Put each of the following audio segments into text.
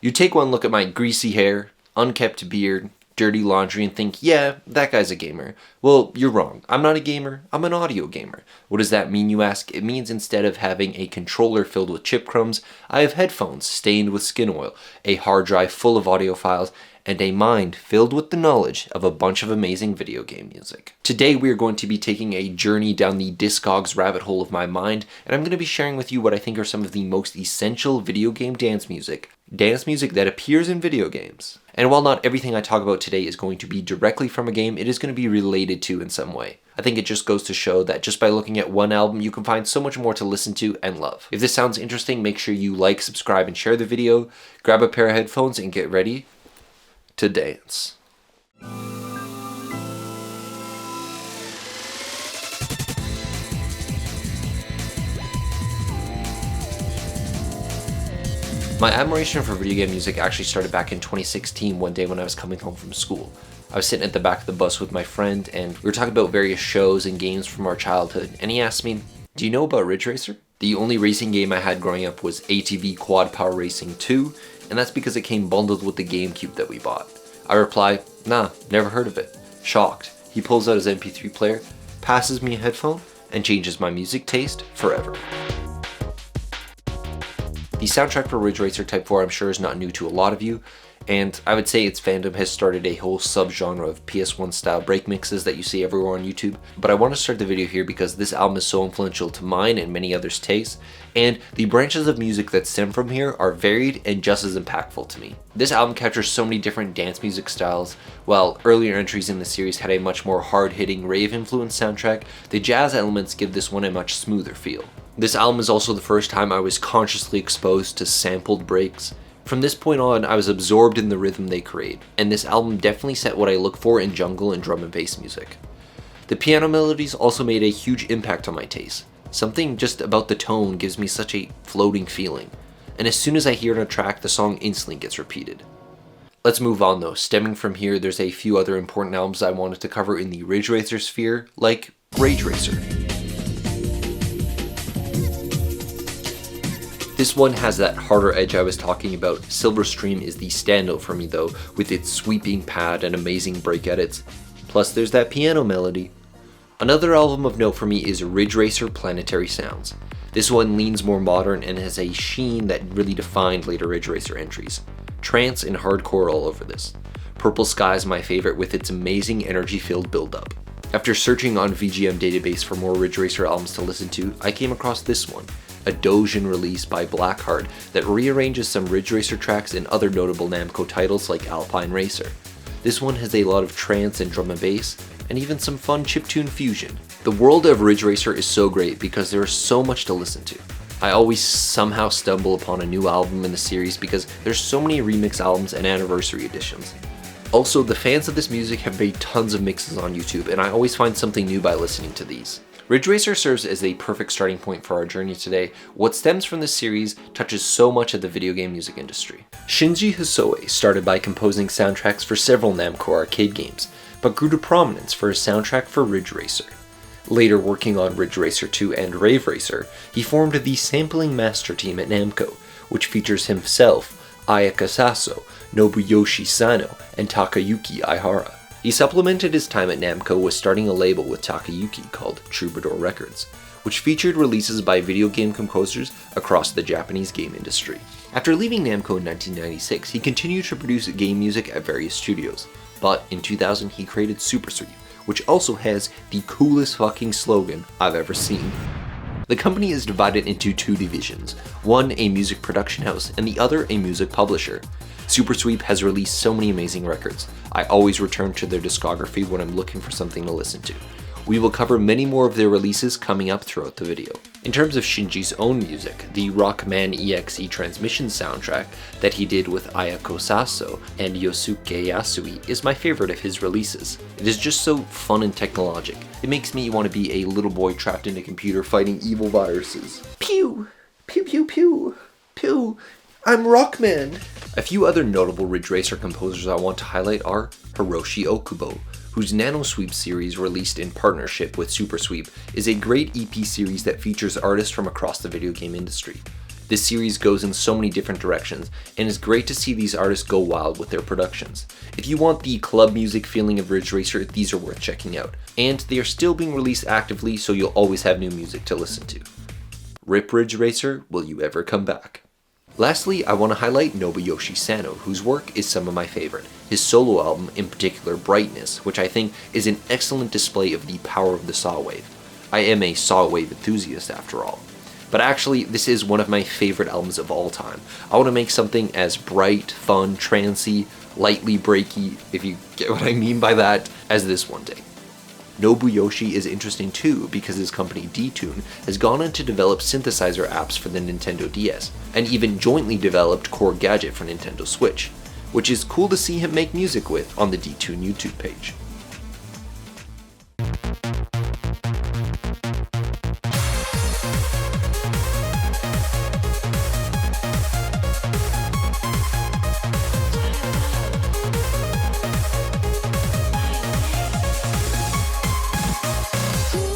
You take one look at my greasy hair, unkempt beard, dirty laundry and think, yeah, that guy's a gamer. Well, you're wrong. I'm not a gamer, I'm an audio gamer. What does that mean, you ask? It means instead of having a controller filled with chip crumbs, I have headphones stained with skin oil, a hard drive full of audio files, and a mind filled with the knowledge of a bunch of amazing video game music. Today we are going to be taking a journey down the Discogs rabbit hole of my mind, and I'm going to be sharing with you what I think are some of the most essential video game dance music that appears in video games. And while not everything I talk about today is going to be directly from a game, it is going to be related to in some way. I think it just goes to show that just by looking at one album, you can find so much more to listen to and love. If this sounds interesting, make sure you like, subscribe, and share the video. Grab a pair of headphones and get ready to dance. My admiration for video game music actually started back in 2016 one day when I was coming home from school. I was sitting at the back of the bus with my friend and we were talking about various shows and games from our childhood, and he asked me, "Do you know about Ridge Racer?" The only racing game I had growing up was ATV Quad Power Racing 2, and that's because it came bundled with the GameCube that we bought. I reply, "Nah, never heard of it." Shocked, he pulls out his MP3 player, passes me a headphone, and changes my music taste forever. The soundtrack for Ridge Racer Type 4 I'm sure is not new to a lot of you, and I would say its fandom has started a whole subgenre of PS1 style break mixes that you see everywhere on YouTube, but I want to start the video here because this album is so influential to mine and many others' tastes, and the branches of music that stem from here are varied and just as impactful to me. This album captures so many different dance music styles. While earlier entries in the series had a much more hard-hitting rave-influenced soundtrack, the jazz elements give this one a much smoother feel. This album is also the first time I was consciously exposed to sampled breaks. From this point on, I was absorbed in the rhythm they create, and this album definitely set what I look for in jungle and drum and bass music. The piano melodies also made a huge impact on my taste. Something just about the tone gives me such a floating feeling, and as soon as I hear it on a track, the song instantly gets repeated. Let's move on though. Stemming from here, there's a few other important albums I wanted to cover in the Ridge Racer sphere, like Rage Racer. This one has that harder edge I was talking about. Silver Stream is the standout for me though, with its sweeping pad and amazing break edits. Plus there's that piano melody. Another album of note for me is Ridge Racer Planetary Sounds. This one leans more modern and has a sheen that really defined later Ridge Racer entries. Trance and hardcore all over this. Purple Sky is my favorite with its amazing energy-filled build-up. After searching on VGM database for more Ridge Racer albums to listen to, I came across this one, a Dojin release by Blackheart that rearranges some Ridge Racer tracks and other notable Namco titles like Alpine Racer. This one has a lot of trance and drum and bass, and even some fun chiptune fusion. The world of Ridge Racer is so great because there is so much to listen to. I always somehow stumble upon a new album in the series because there's so many remix albums and anniversary editions. Also, the fans of this music have made tons of mixes on YouTube, and I always find something new by listening to these. Ridge Racer serves as a perfect starting point for our journey today. What stems from this series touches so much of the video game music industry. Shinji Hosoe started by composing soundtracks for several Namco arcade games, but grew to prominence for his soundtrack for Ridge Racer. Later working on Ridge Racer 2 and Rave Racer, he formed the sampling master team at Namco, which features himself, Ayaka Saso, Nobuyoshi Sano, and Takayuki Aihara. He supplemented his time at Namco with starting a label with Takayuki called Troubadour Records, which featured releases by video game composers across the Japanese game industry. After leaving Namco in 1996, he continued to produce game music at various studios, but in 2000 he created Super Sweep, which also has the coolest fucking slogan I've ever seen. The company is divided into two divisions, one a music production house and the other a music publisher. Super Sweep has released so many amazing records. I always return to their discography when I'm looking for something to listen to. We will cover many more of their releases coming up throughout the video. In terms of Shinji's own music, the Rockman EXE Transmission soundtrack that he did with Ayako Saso and Yosuke Yasui is my favorite of his releases. It is just so fun and technologic. It makes me want to be a little boy trapped in a computer fighting evil viruses. Pew! Pew pew pew! Pew! I'm Rockman! A few other notable Ridge Racer composers I want to highlight are Hiroshi Okubo, whose Nano Sweep series, released in partnership with Super Sweep, is a great EP series that features artists from across the video game industry. This series goes in so many different directions, and it's great to see these artists go wild with their productions. If you want the club music feeling of Ridge Racer, these are worth checking out. And they are still being released actively, so you'll always have new music to listen to. Rip Ridge Racer, will you ever come back? Lastly, I want to highlight Nobuyoshi Sano, whose work is some of my favorite. His solo album, in particular Brightness, which I think is an excellent display of the power of the saw wave. I am a saw wave enthusiast after all. But actually, this is one of my favorite albums of all time. I want to make something as bright, fun, trancey, lightly breaky, if you get what I mean by that, as this one day. Nobuyoshi is interesting too because his company D-Tune has gone on to develop synthesizer apps for the Nintendo DS, and even jointly developed Core Gadget for Nintendo Switch, which is cool to see him make music with on the D-Tune YouTube page.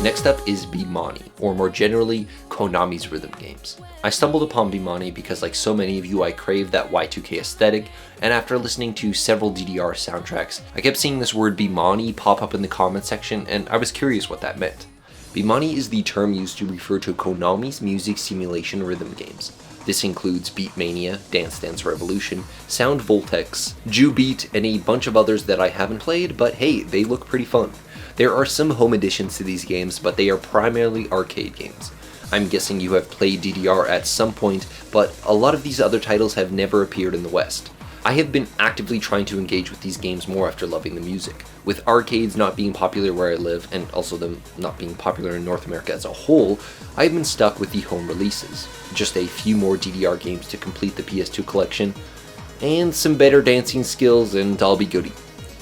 Next up is Mania, or more generally, Konami's rhythm games. I stumbled upon Mania because like so many of you I crave that Y2K aesthetic, and after listening to several DDR soundtracks, I kept seeing this word Mania pop up in the comment section and I was curious what that meant. Mania is the term used to refer to Konami's music simulation rhythm games. This includes Beatmania, Dance Dance Revolution, Sound Voltex, Ju Beat, and a bunch of others that I haven't played, but hey, they look pretty fun. There are some home additions to these games, but they are primarily arcade games. I'm guessing you have played DDR at some point, but a lot of these other titles have never appeared in the West. I have been actively trying to engage with these games more after loving the music. With arcades not being popular where I live, and also them not being popular in North America as a whole, I've been stuck with the home releases. Just a few more DDR games to complete the PS2 collection, and some better dancing skills, and I'll be goody.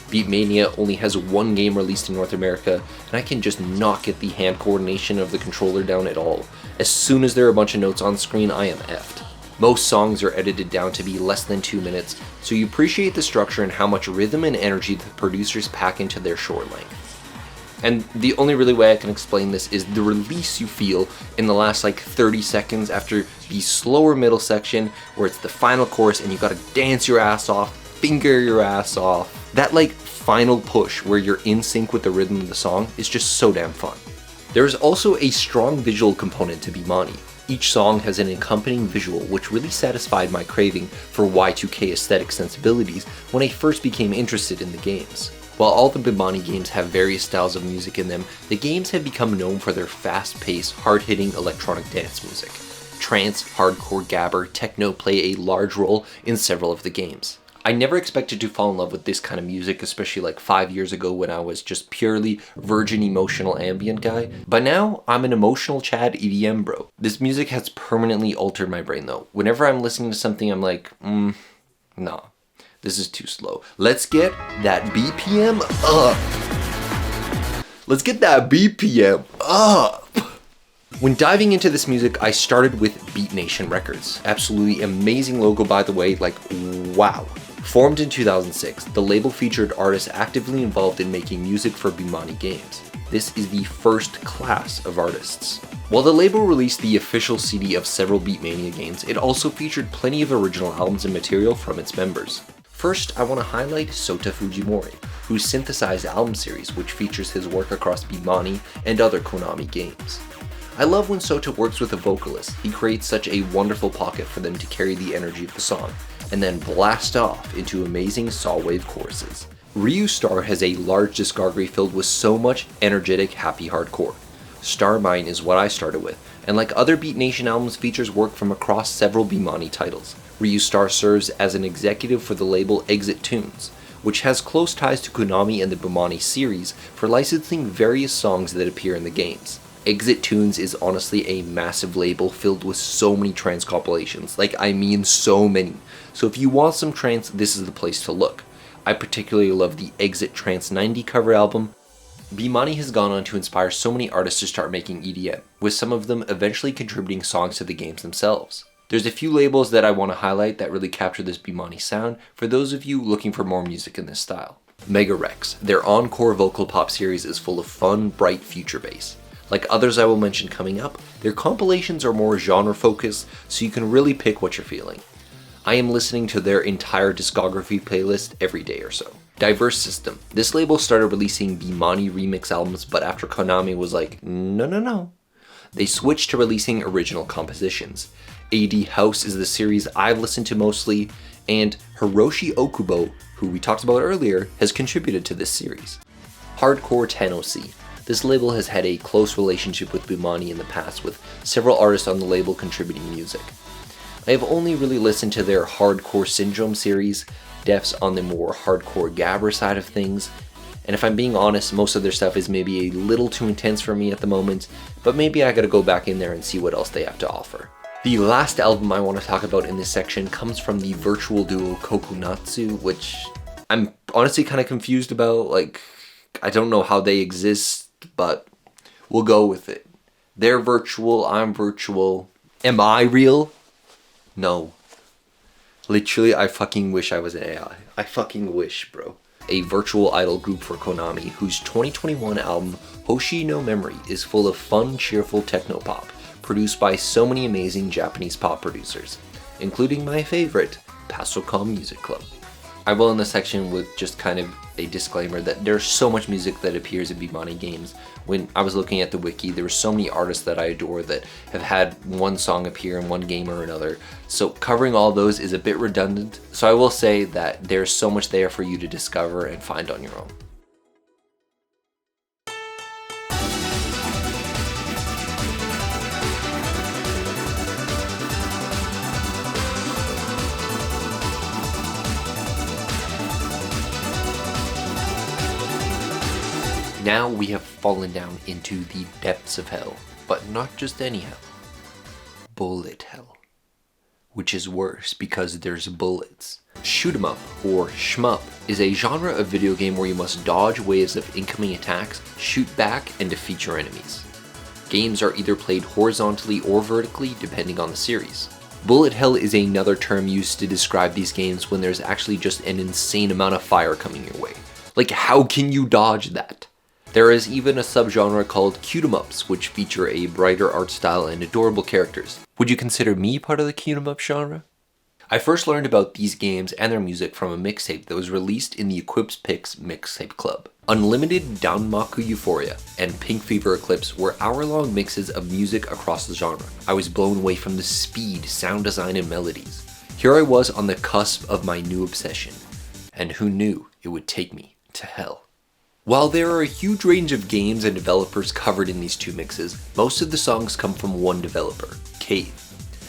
Beatmania only has one game released in North America, and I can just not get the hand coordination of the controller down at all. As soon as there are a bunch of notes on screen, I am effed. Most songs are edited down to be less than 2 minutes, so you appreciate the structure and how much rhythm and energy the producers pack into their short length. And the only really way I can explain this is the release you feel in the last like 30 seconds after the slower middle section where it's the final chorus and you gotta dance your ass off, finger your ass off. That like final push where you're in sync with the rhythm of the song is just so damn fun. There is also a strong visual component to Mania. Each song has an accompanying visual which really satisfied my craving for Y2K aesthetic sensibilities when I first became interested in the games. While all the Mania games have various styles of music in them, the games have become known for their fast-paced, hard-hitting electronic dance music. Trance, hardcore, gabber, techno play a large role in several of the games. I never expected to fall in love with this kind of music, especially like 5 years ago when I was just purely virgin emotional ambient guy, but now I'm an emotional Chad EDM bro. This music has permanently altered my brain though. Whenever I'm listening to something I'm like, nah, this is too slow. Let's get that BPM up. Let's get that BPM up. When diving into this music, I started with Beat Nation Records. Absolutely amazing logo by the way, like wow. Formed in 2006, the label featured artists actively involved in making music for Mania games. This is the first class of artists. While the label released the official CD of several Beatmania games, it also featured plenty of original albums and material from its members. First, I want to highlight Sota Fujimori, whose synthesized album series which features his work across Mania and other Konami games. I love when Sota works with a vocalist. He creates such a wonderful pocket for them to carry the energy of the song, and then blast off into amazing saw wave choruses. Ryu Star has a large discography filled with so much energetic, happy hardcore. Star Mine is what I started with, and like other Beat Nation albums, features work from across several Mania titles. Ryu Star serves as an executive for the label Exit Tunes, which has close ties to Konami and the Mania series for licensing various songs that appear in the games. Exit Tunes is honestly a massive label filled with so many trance compilations, like I mean so many. So if you want some trance, this is the place to look. I particularly love the Exit Trance 90 cover album. Mania has gone on to inspire so many artists to start making EDM, with some of them eventually contributing songs to the games themselves. There's a few labels that I want to highlight that really capture this Mania sound for those of you looking for more music in this style. Mega Rex, their encore vocal pop series is full of fun, bright future bass. Like others I will mention coming up, their compilations are more genre focused, so you can really pick what you're feeling. I am listening to their entire discography playlist every day or so. Diverse System. This label started releasing the Mania remix albums, but after Konami was like, no. They switched to releasing original compositions. AD House is the series I've listened to mostly, and Hiroshi Okubo, who we talked about earlier, has contributed to this series. Hardcore Tennessee. This label has had a close relationship with Bumani in the past, with several artists on the label contributing music. I have only really listened to their Hardcore Syndrome series, Def's on the more hardcore gabber side of things, and if I'm being honest, most of their stuff is maybe a little too intense for me at the moment, but maybe I gotta go back in there and see what else they have to offer. The last album I want to talk about in this section comes from the virtual duo Kokonatsu, which I'm honestly kind of confused about. Like, I don't know how they exist, but we'll go with it. They're virtual, I'm virtual. Am I real? No. Literally, I fucking wish I was an AI. I fucking wish, bro. A virtual idol group for Konami, whose 2021 album, Hoshi no Memory, is full of fun, cheerful techno-pop, produced by so many amazing Japanese pop producers, including my favorite, Pasocom Music Club. I will end this section with just kind of a disclaimer that there's so much music that appears in Bumani games. When I was looking at the wiki, there were so many artists that I adore that have had one song appear in one game or another. So covering all those is a bit redundant. So I will say that there's so much there for you to discover and find on your own. Now we have fallen down into the depths of hell, but not just any hell. Bullet hell. Which is worse because there's bullets. Shoot 'em up, or shmup, is a genre of video game where you must dodge waves of incoming attacks, shoot back, and defeat your enemies. Games are either played horizontally or vertically depending on the series. Bullet hell is another term used to describe these games when there's actually just an insane amount of fire coming your way. Like, how can you dodge that? There is even a subgenre called cute-em-ups, which feature a brighter art style and adorable characters. Would you consider me part of the cute-em-up genre? I first learned about these games and their music from a mixtape that was released in the Equips Picks mixtape club. Unlimited Danmaku Euphoria and Pink Fever Eclipse were hour-long mixes of music across the genre. I was blown away from the speed, sound design, and melodies. Here I was on the cusp of my new obsession, and who knew it would take me to hell. While there are a huge range of games and developers covered in these two mixes, most of the songs come from one developer, Cave.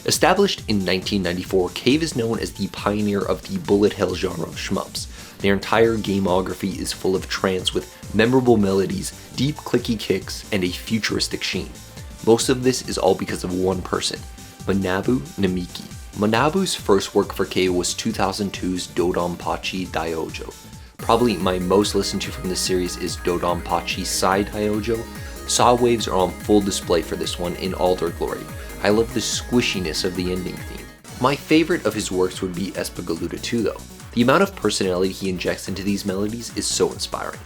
Established in 1994, Cave is known as the pioneer of the bullet hell genre of shmups. Their entire gameography is full of trance with memorable melodies, deep clicky kicks, and a futuristic sheen. Most of this is all because of one person, Manabu Namiki. Manabu's first work for Cave was 2002's Dodonpachi Daiojo. Probably my most listened to from this series is Dodonpachi Sai Daiojo. Saw waves are on full display for this one in all their glory. I love the squishiness of the ending theme. My favorite of his works would be Espagaluda 2 though. The amount of personality he injects into these melodies is so inspiring.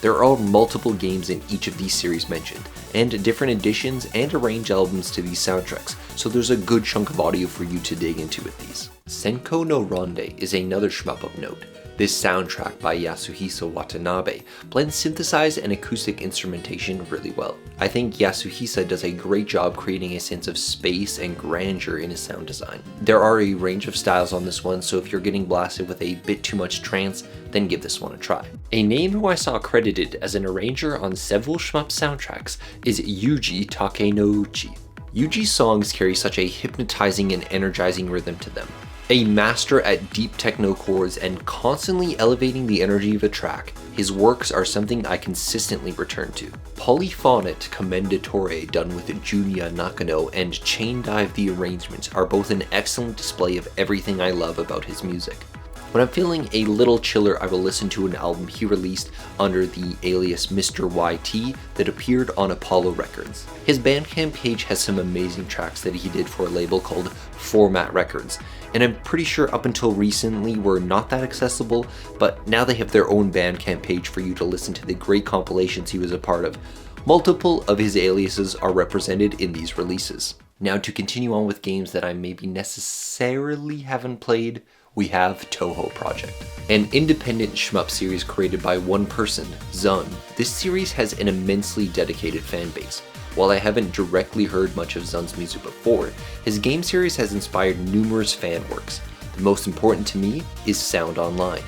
There are multiple games in each of these series mentioned, and different editions and arranged albums to these soundtracks, so there's a good chunk of audio for you to dig into with these. Senko no Ronde is another shmup of note. This soundtrack by Yasuhisa Watanabe blends synthesized and acoustic instrumentation really well. I think Yasuhisa does a great job creating a sense of space and grandeur in his sound design. There are a range of styles on this one, so if you're getting blasted with a bit too much trance, then give this one a try. A name who I saw credited as an arranger on several shmup soundtracks is Yuji Takenouchi. Yuji's songs carry such a hypnotizing and energizing rhythm to them. A master at deep techno chords and constantly elevating the energy of a track, his works are something I consistently return to. Polyphonic Commendatore done with Junya Nakano and Chain Dive the arrangements are both an excellent display of everything I love about his music. When I'm feeling a little chiller, I will listen to an album he released under the alias Mr. YT that appeared on Apollo Records. His Bandcamp page has some amazing tracks that he did for a label called Format Records, and I'm pretty sure up until recently were not that accessible, but now they have their own Bandcamp page for you to listen to the great compilations he was a part of. Multiple of his aliases are represented in these releases. Now to continue on with games that I maybe necessarily haven't played, we have Touhou Project, an independent shmup series created by one person, Zun. This series has an immensely dedicated fan base. While I haven't directly heard much of Zun's music before, his game series has inspired numerous fan works. The most important to me is Sound Online.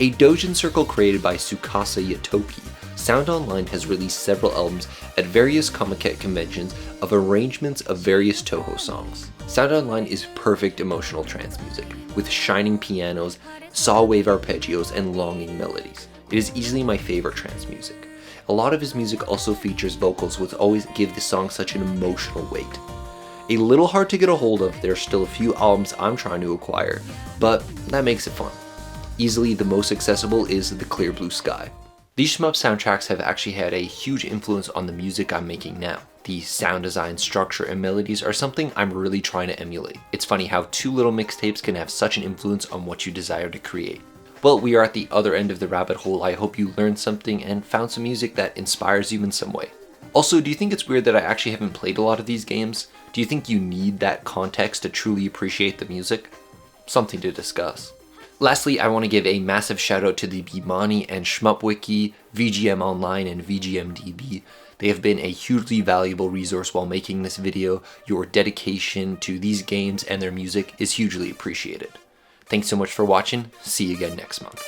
A doujin circle created by Tsukasa Yatoki, Sound Online has released several albums at various Comiket conventions of arrangements of various Touhou songs. Sound Online is perfect emotional trance music, with shining pianos, saw wave arpeggios, and longing melodies. It is easily my favorite trance music. A lot of his music also features vocals which always give the song such an emotional weight. A little hard to get a hold of, there are still a few albums I'm trying to acquire, but that makes it fun. Easily the most accessible is The Clear Blue Sky. These shmup soundtracks have actually had a huge influence on the music I'm making now. The sound design, structure, and melodies are something I'm really trying to emulate. It's funny how two little mixtapes can have such an influence on what you desire to create. Well, we are at the other end of the rabbit hole. I hope you learned something and found some music that inspires you in some way. Also, do you think it's weird that I actually haven't played a lot of these games? Do you think you need that context to truly appreciate the music? Something to discuss. Lastly, I want to give a massive shout out to the Bimani and Shmup Wiki, VGM Online, and VGMDB. They have been a hugely valuable resource while making this video. Your dedication to these games and their music is hugely appreciated. Thanks so much for watching. See you again next month.